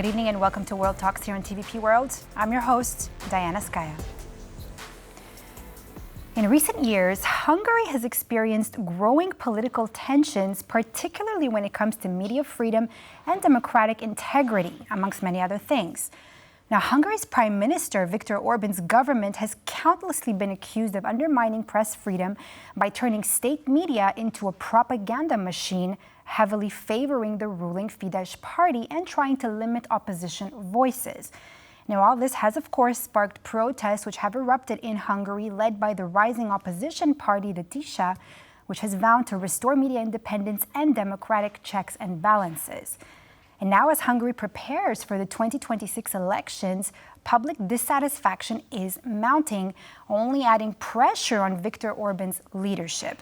Good evening and welcome to World Talks here on TVP World. I'm your host, Diana Skaya. In recent years, Hungary has experienced growing political tensions, particularly when it comes to media freedom and democratic integrity, amongst many other things. Now, Hungary's Prime Minister, Viktor Orbán's government has countlessly been accused of undermining press freedom by turning state media into a propaganda machine, heavily favoring the ruling Fidesz party and trying to limit opposition voices. Now, all this has, of course, sparked protests which have erupted in Hungary, led by the rising opposition party, the TISZA, which has vowed to restore media independence and democratic checks and balances. And now, as Hungary prepares for the 2026 elections, public dissatisfaction is mounting, only adding pressure on Viktor Orbán's leadership.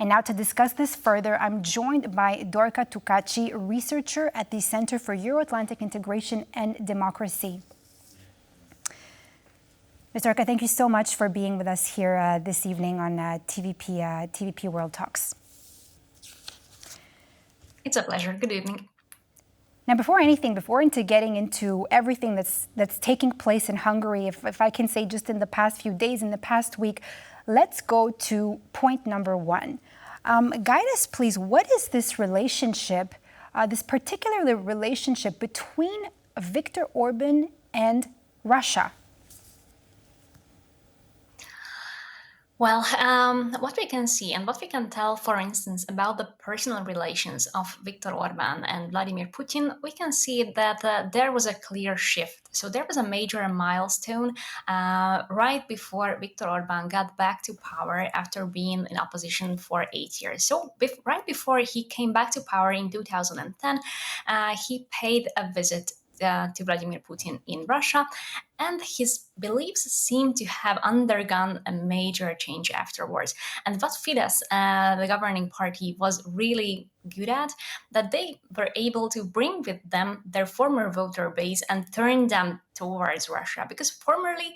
And now to discuss this further, I'm joined by Dorka Takácsy, researcher at the Center for Euro-Atlantic Integration and Democracy. Ms. Dorka, thank you so much for being with us here this evening on TVP World Talks. It's a pleasure. Good evening. Now, before getting into everything that's taking place in Hungary, if I can say just in the past few days, in the past week, let's go to point number one. Guide us, please. What is this relationship, this particular relationship between Viktor Orbán and Russia? Well, what we can see and what we can tell, for instance, about the personal relations of Viktor Orbán and Vladimir Putin, we can see that there was a clear shift. So there was a major milestone right before Viktor Orbán got back to power after being in opposition for 8 years. So right before he came back to power in 2010, he paid a visit to Vladimir Putin in Russia, and his beliefs seem to have undergone a major change afterwards. And what Fidesz, the governing party, was really good at, that they were able to bring with them their former voter base and turn them towards Russia, because formerly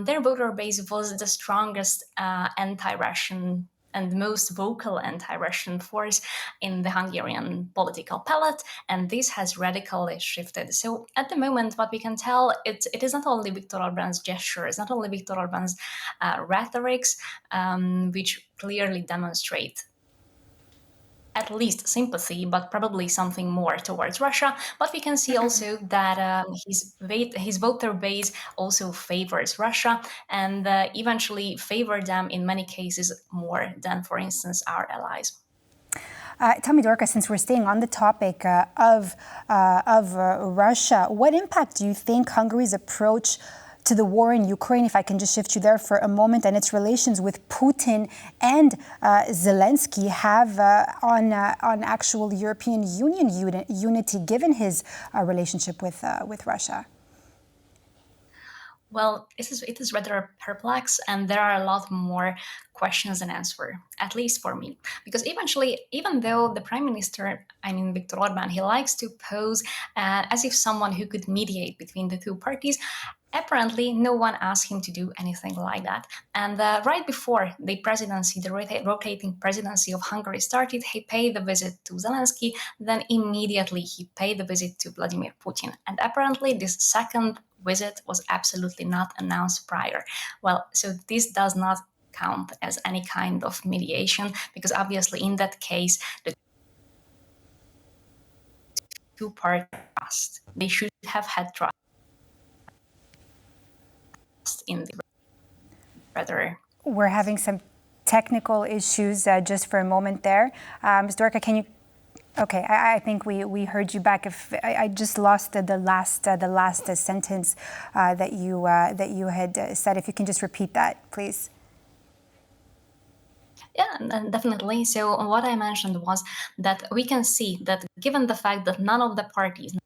their voter base was the strongest anti-Russian and most vocal anti-Russian force in the Hungarian political palette, and this has radically shifted. So at the moment, what we can tell, it is not only Viktor Orbán's gestures, not only Viktor Orbán's rhetorics, which clearly demonstrate at least sympathy, but probably something more towards Russia. But we can see also that his voter base also favors Russia and eventually favor them in many cases more than, for instance, our allies. Tell me, Dorka, since we're staying on the topic of Russia, what impact do you think Hungary's approach to the war in Ukraine, if I can just shift you there for a moment, and its relations with Putin and Zelensky have on actual European Union unity, given his relationship with Russia? Well, it is rather perplexed, and there are a lot more questions than answers, at least for me. Because eventually, even though the Prime Minister, Viktor Orbán, he likes to pose as if someone who could mediate between the two parties, apparently no one asked him to do anything like that. And right before the presidency, the rotating presidency of Hungary started, he paid a visit to Zelensky, then immediately he paid a visit to Vladimir Putin. And apparently this second visit was absolutely not announced prior. Well, so this does not count as any kind of mediation, because obviously in that case, the two parties trust. They should have had trust in the rather. We're having some technical issues just for a moment there. Ms. Dorka, can you? Okay, I think we heard you back. If I just lost the last sentence that you had said. If you can just repeat that, please. Yeah, definitely. So what I mentioned was that we can see that given the fact that none of the parties,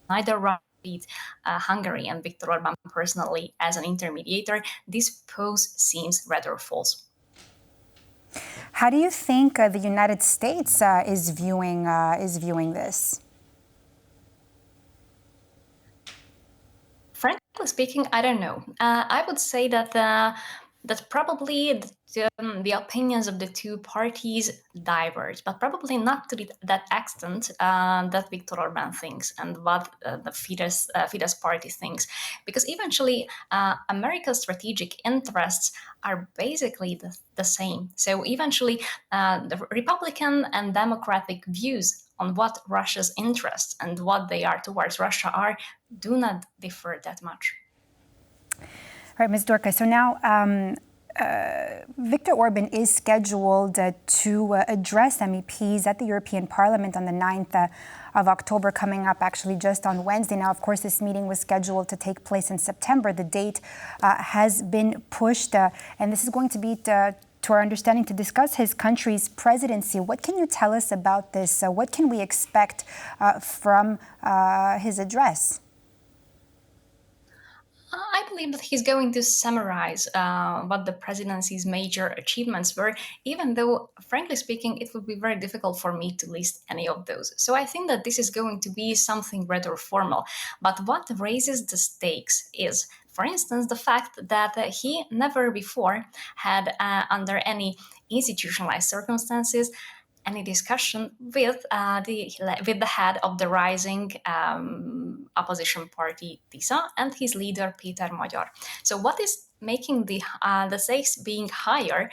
neither Hungary and Viktor Orbán personally as an intermediator, this pose seems rather false. How do you think the United States is viewing this? Frankly speaking, I don't know. I would say that that probably the opinions of the two parties diverge, but probably not to that extent that Viktor Orbán thinks and what the Fidesz party thinks. Because eventually, America's strategic interests are basically the same. So eventually, the Republican and Democratic views on what Russia's interests and what they are towards Russia are do not differ that much. All right, Ms. Dorka, so now Viktor Orbán is scheduled to address MEPs at the European Parliament on the 9th of October, coming up actually just on Wednesday. Now, of course, this meeting was scheduled to take place in September. The date has been pushed, and this is going to be, to our understanding, to discuss his country's presidency. What can you tell us about this? What can we expect from his address? I believe that he's going to summarize what the presidency's major achievements were, even though, frankly speaking, it would be very difficult for me to list any of those. So I think that this is going to be something rather formal. But what raises the stakes is, for instance, the fact that he never before had, under any institutionalized circumstances, any discussion with the head of the rising opposition party TISZA and his leader Péter Magyar. So what is making the stakes being higher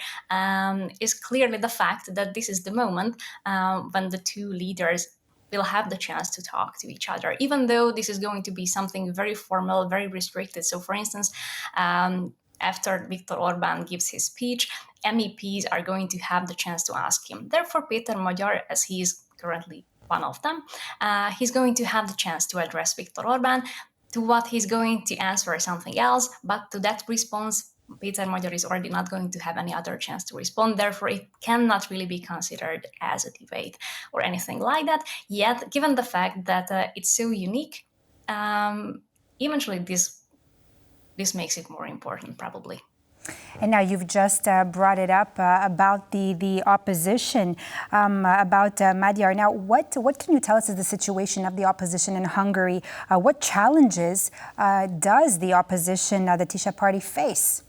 is clearly the fact that this is the moment when the two leaders will have the chance to talk to each other, even though this is going to be something very formal, very restricted. So, for instance, after Viktor Orbán gives his speech, MEPs are going to have the chance to ask him. Therefore, Péter Magyar, as he is currently one of them, he's going to have the chance to address Viktor Orbán. To what he's going to answer something else, but to that response, Péter Magyar is already not going to have any other chance to respond. Therefore, it cannot really be considered as a debate or anything like that. Yet, given the fact that it's so unique, eventually this makes it more important, probably. And now you've just brought it up about the opposition, about Magyar. Now, what can you tell us is the situation of the opposition in Hungary? What challenges does the opposition, the TISZA party, face?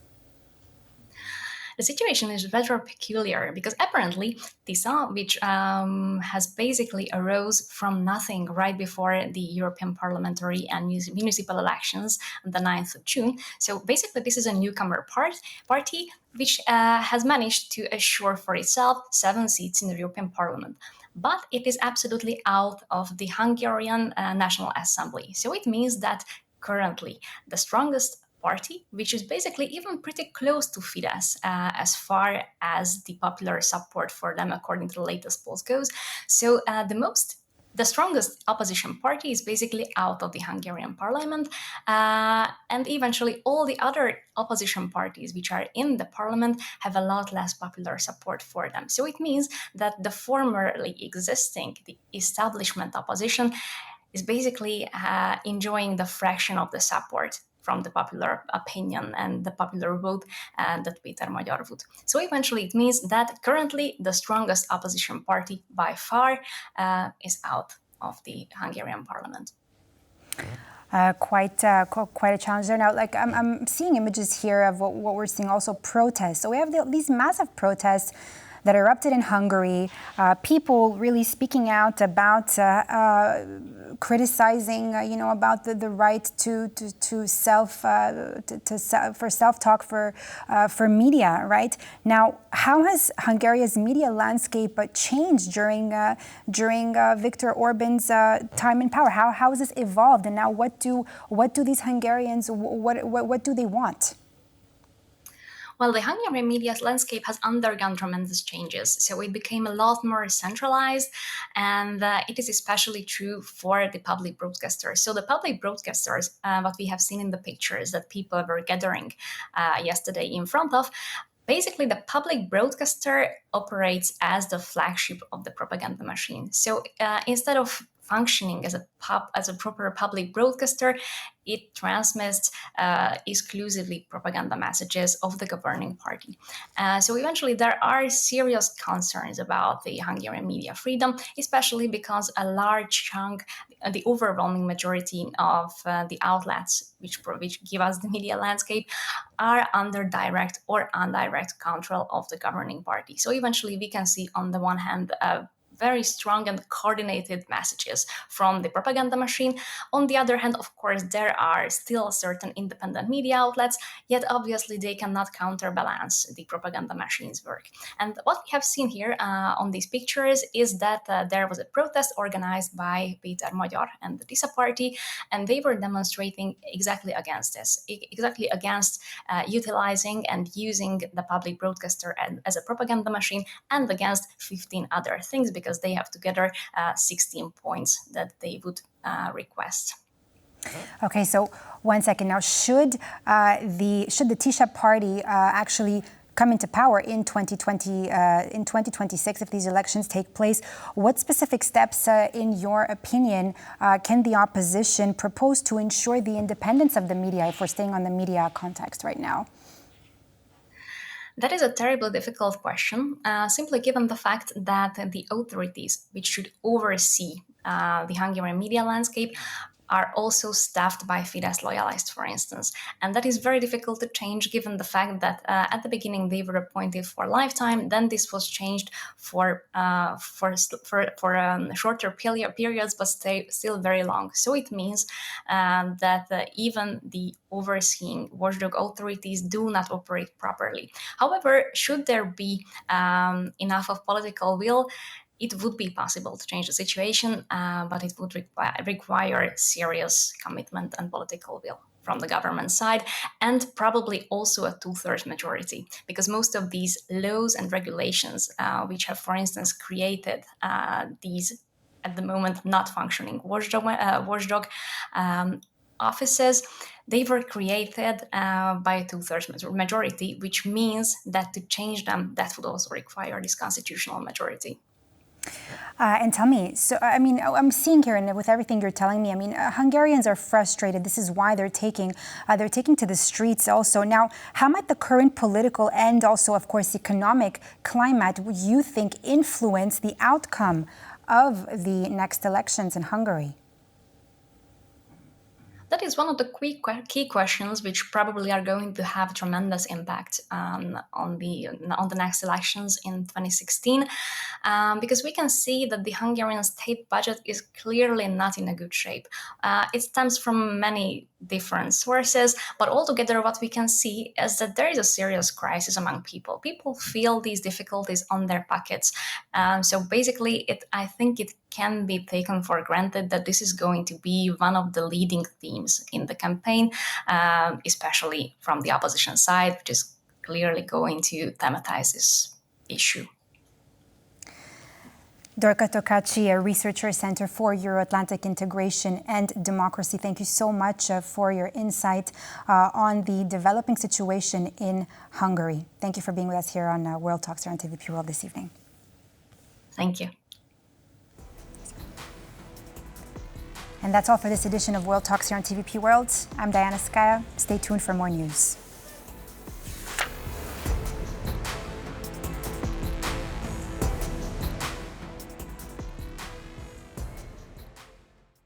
The situation is rather peculiar because apparently TISZA, which has basically arose from nothing right before the European parliamentary and municipal elections on the 9th of June. So basically this is a newcomer party which has managed to assure for itself 7 seats in the European Parliament. But it is absolutely out of the Hungarian National Assembly. So it means that currently the strongest party, which is basically even pretty close to Fidesz as far as the popular support for them according to the latest polls goes. So the strongest opposition party is basically out of the Hungarian parliament, and eventually all the other opposition parties which are in the parliament have a lot less popular support for them. So it means that the formerly existing, the establishment opposition is basically enjoying the fraction of the support from the popular opinion and the popular vote that Péter Magyar would. So eventually it means that currently the strongest opposition party by far is out of the Hungarian parliament. Quite a challenge there. Now, like I'm seeing images here of what we're seeing, also protests. So we have these massive protests that erupted in Hungary, people really speaking out about criticizing, about the right to self-talk for media, right? Now, how has Hungary's media landscape changed during Viktor Orbán's time in power? How has this evolved, and now what do these Hungarians what do they want? Well, the Hungarian media landscape has undergone tremendous changes. So it became a lot more centralized, and it is especially true for the public broadcasters. So the public broadcasters, what we have seen in the pictures that people were gathering yesterday in front of, basically, the public broadcaster operates as the flagship of the propaganda machine. So instead of functioning as a proper public broadcaster, it transmits exclusively propaganda messages of the governing party. So eventually there are serious concerns about the Hungarian media freedom, especially because a large chunk, the overwhelming majority of the outlets which give us the media landscape are under direct or indirect control of the governing party. So eventually we can see on the one hand very strong and coordinated messages from the propaganda machine. On the other hand, of course, there are still certain independent media outlets, yet obviously they cannot counterbalance the propaganda machine's work. And what we have seen here on these pictures is that there was a protest organized by Péter Magyar and the TISZA party, and they were demonstrating exactly against this, exactly against utilizing and using the public broadcaster as a propaganda machine, and against 15 other things, because they have together 16 points that they would request. Okay, so 1 second now. Should the TISZA party actually come into power in 2026 if these elections take place, what specific steps, in your opinion, can the opposition propose to ensure the independence of the media, if we're staying on the media context right now? That is a terribly difficult question, simply given the fact that the authorities which should oversee the Hungarian media landscape are also staffed by Fidesz loyalists, for instance. And that is very difficult to change, given the fact that at the beginning they were appointed for a lifetime, then this was changed for shorter periods, but still very long. So it means that even the overseeing watchdog authorities do not operate properly. However, should there be enough of political will, it would be possible to change the situation, but it would require serious commitment and political will from the government side, and probably also a 2/3 majority, because most of these laws and regulations, which have, for instance, created these, at the moment, not functioning watchdog offices, they were created by a 2/3 majority, which means that to change them, that would also require this constitutional majority. And tell me, so I mean, I'm seeing here, and with everything you're telling me, I mean, Hungarians are frustrated. This is why they're taking to the streets also. Now, how might the current political and also, of course, economic climate, you think, influence the outcome of the next elections in Hungary? That is one of the key questions which probably are going to have tremendous impact on the next elections in 2016, because we can see that the Hungarian state budget is clearly not in a good shape. It stems from many different sources, but altogether what we can see is that there is a serious crisis among people. People feel these difficulties on their pockets. So basically, I think it can be taken for granted that this is going to be one of the leading themes in the campaign, especially from the opposition side, which is clearly going to thematize this issue. Dorka Takácsy, a researcher, Center for Euro-Atlantic Integration and Democracy. Thank you so much for your insight on the developing situation in Hungary. Thank you for being with us here on World Talks here on TVP World this evening. Thank you. And that's all for this edition of World Talks here on TVP World. I'm Diana Skaya. Stay tuned for more news.